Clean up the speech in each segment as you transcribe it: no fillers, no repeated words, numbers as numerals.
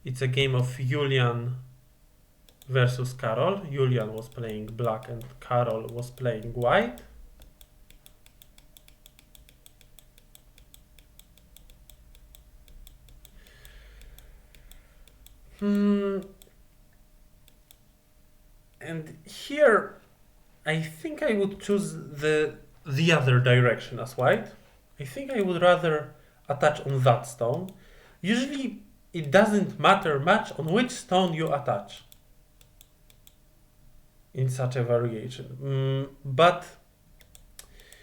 It's a game of Julian versus Karol. Julian was playing black and Karol was playing white. And here, I think I would choose the other direction as white. I think I would rather attach on that stone. Usually, it doesn't matter much on which stone you attach in such a variation. But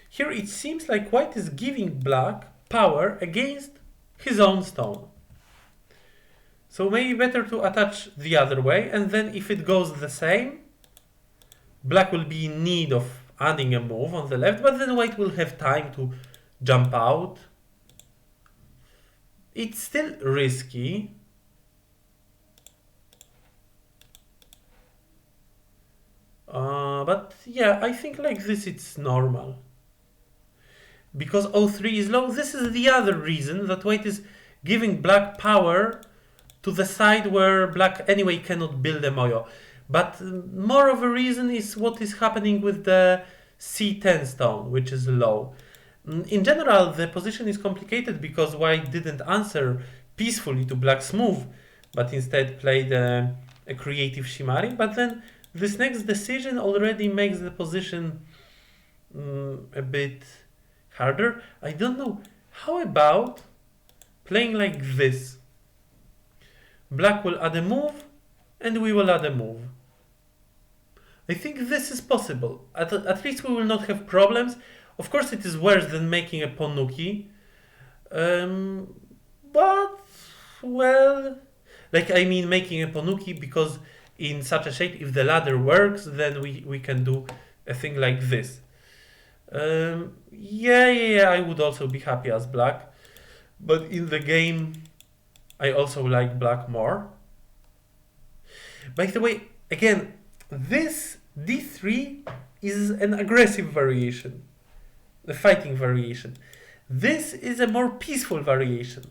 here it seems like white is giving black power against his own stone. So maybe better to attach the other way, and then if it goes the same, black will be in need of adding a move on the left, but then white will have time to jump out. It's still risky. But yeah, I think like this it's normal. Because O3 is low, this is the other reason that white is giving black power to the side where black anyway cannot build a moyo. But more of a reason is what is happening with the C10 stone, which is low. In general, the position is complicated because white didn't answer peacefully to black's move, but instead played a creative shimari. But then this next decision already makes the position a bit harder. I don't know. How about playing like this? Black will add a move, and we will add a move. I think this is possible. At least we will not have problems. Of course, it is worse than making a ponuki. But, well, like I mean making a ponuki, because in such a shape, if the ladder works, then we can do a thing like this. Yeah, I would also be happy as black. But in the game, I also like black more. By the way, again, this d3 is an aggressive variation, the fighting variation. This is a more peaceful variation.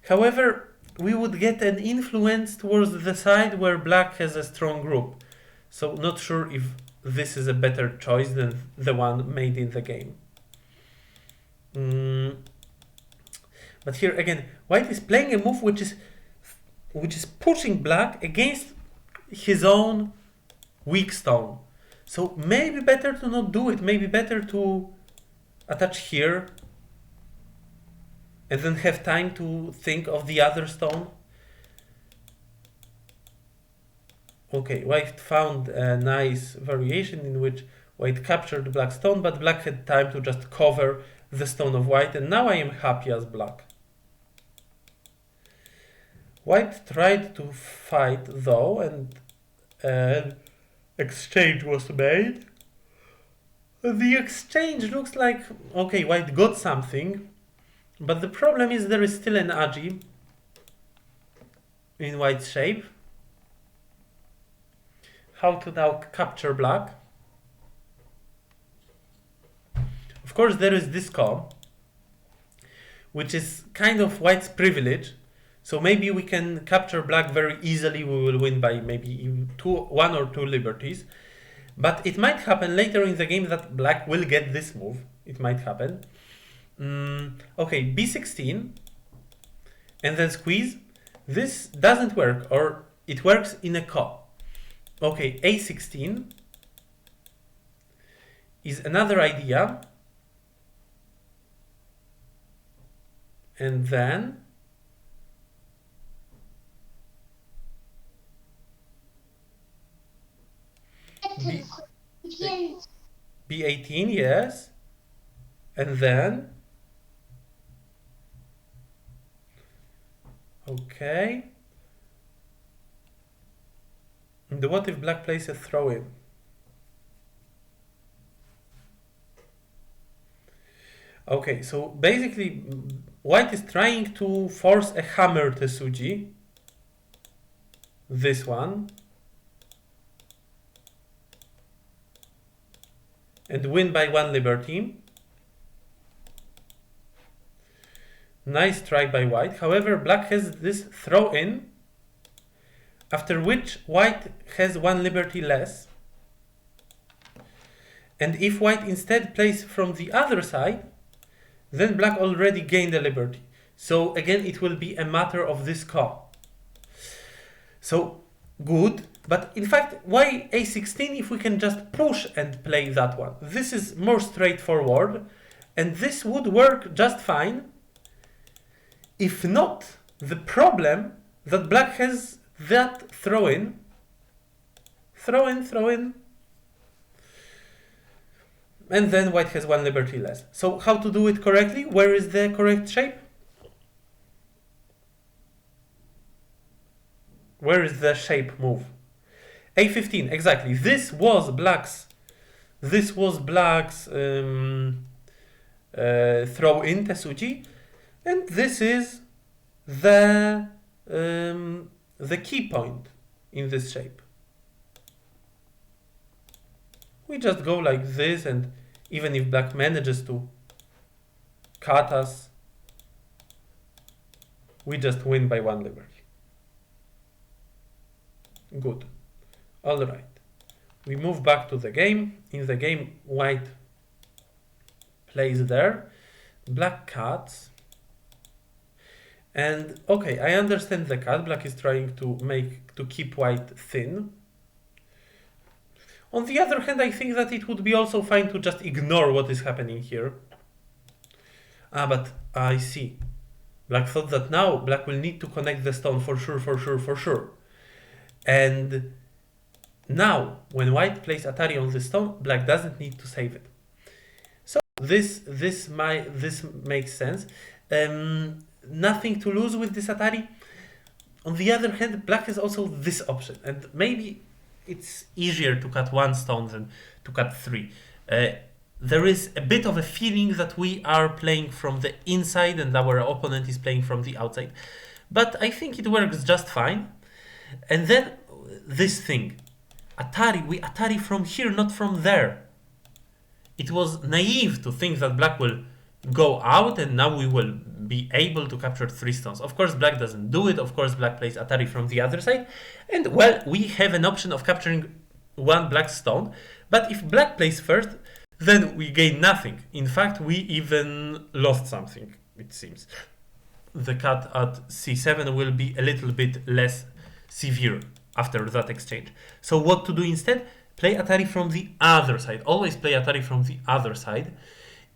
However, we would get an influence towards the side where black has a strong group. So not sure if this is a better choice than the one made in the game. But here again, white is playing a move which is pushing black against his own weak stone. So maybe better to not do it. Maybe better to attach here and then have time to think of the other stone. Okay, white found a nice variation in which white captured black stone, but black had time to just cover the stone of white, and now I am happy as black. White tried to fight though, and an exchange was made. The exchange looks like, okay, white got something, but the problem is there is still an agi in white's shape. How to now capture black? Of course, there is this com, which is kind of white's privilege. So maybe we can capture black very easily. We will win by maybe one or two liberties. But it might happen later in the game that black will get this move. It might happen. Okay, b16. And then squeeze. This doesn't work, or it works in a ko. Okay, a16 is another idea. And then B18, yes. And then okay. And what if black plays a throw in? Okay, so basically white is trying to force a hammer Tesuji. This one. And win by one liberty. Nice try by white. However, black has this throw in, after which white has one liberty less. And if white instead plays from the other side, then black already gained a liberty. So again, it will be a matter of this KaC. So good, but in fact, why a16 if we can just push and play that one? This is more straightforward, and this would work just fine. If not, the problem that black has that throw in, and then white has one liberty less. So how to do it correctly? Where is the correct shape? Where is the shape move? A15, exactly. This was black's throw in Tesuji, and this is the key point in this shape. We just go like this, and even if black manages to cut us, we just win by one liberty. Good. All right. We move back to the game. In the game, white plays there. Black cuts. And okay, I understand the cut. Black is trying to keep white thin. On the other hand, I think that it would be also fine to just ignore what is happening here. But I see. Black thought that now black will need to connect the stone for sure. And now, when white plays Atari on the stone, black doesn't need to save it. So this makes sense. Nothing to lose with this Atari. On the other hand, black has also this option, and maybe it's easier to cut one stone than to cut three. There is a bit of a feeling that we are playing from the inside and our opponent is playing from the outside. But I think it works just fine. And then this thing, we Atari from here, not from there. It was naive to think that black will go out and now we will be able to capture three stones. Of course, black doesn't do it. Of course, black plays Atari from the other side. And well, we have an option of capturing one black stone. But if black plays first, then we gain nothing. In fact, we even lost something, it seems. The cut at c7 will be a little bit less severe after that exchange. So what to do instead? Play Atari from the other side. Always play Atari from the other side.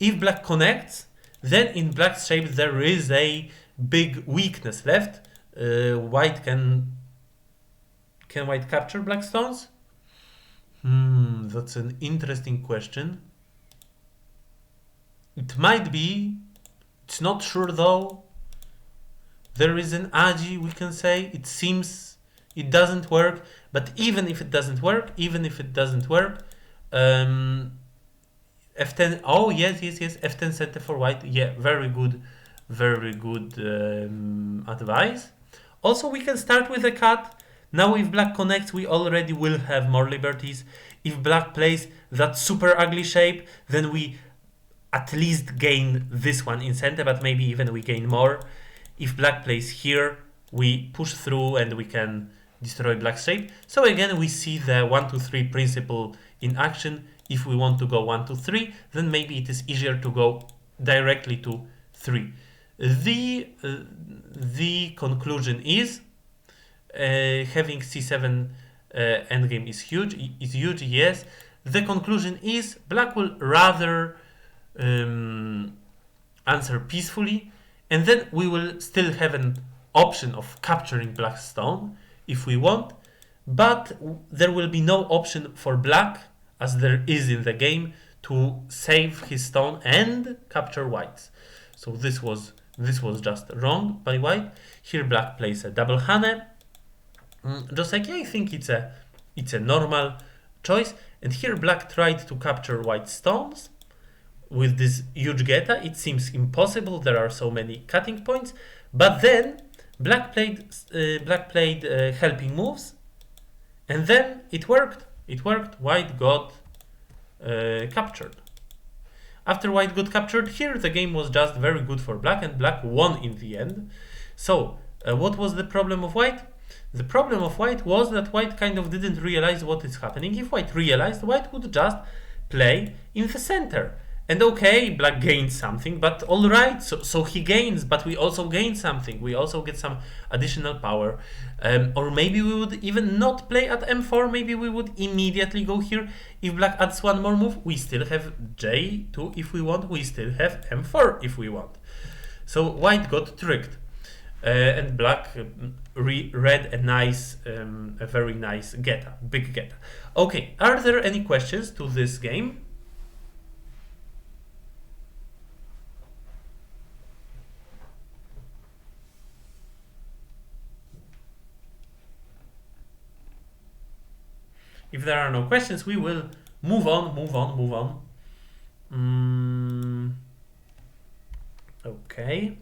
If black connects, then in black's shape there is a big weakness left. White can white capture black stones? That's an interesting question. It might be. It's not sure though. There is an agi, we can say. It seems it doesn't work. But even if it doesn't work, F10, oh yes, F10 center for white. Yeah, very good advice. Also, we can start with a cut. Now if black connects, we already will have more liberties. If black plays that super ugly shape, then we at least gain this one in center, but maybe even we gain more. If black plays here, we push through and we can destroy black's shape. So again, we see the 1-2-3 principle in action. If we want to go 1-2-3, then maybe it is easier to go directly to 3. The conclusion is having c7 endgame is huge. Yes. The conclusion is black will rather answer peacefully, and then we will still have an option of capturing black's stone if we want, but there will be no option for black, as there is in the game, to save his stone and capture white's. So this was just wrong by white. Here black plays a double hane. Just like, yeah, I think it's a normal choice. And here black tried to capture white stones with this huge geta. It seems impossible. There are so many cutting points. But then black played helping moves, and then it worked. White got captured. After white got captured here, the game was just very good for black, and black won in the end. So, what was the problem of white? The problem of white was that white kind of didn't realize what is happening. If white realized, white would just play in the center. And okay, black gained something, but alright, so he gains, but we also gain something. We also get some additional power. Or maybe we would even not play at m4, maybe we would immediately go here. If black adds one more move, we still have j2 if we want, we still have m4 if we want. So white got tricked. And black read a nice, a very nice geta, big geta. Okay, are there any questions to this game? If there are no questions, we will move on. Okay.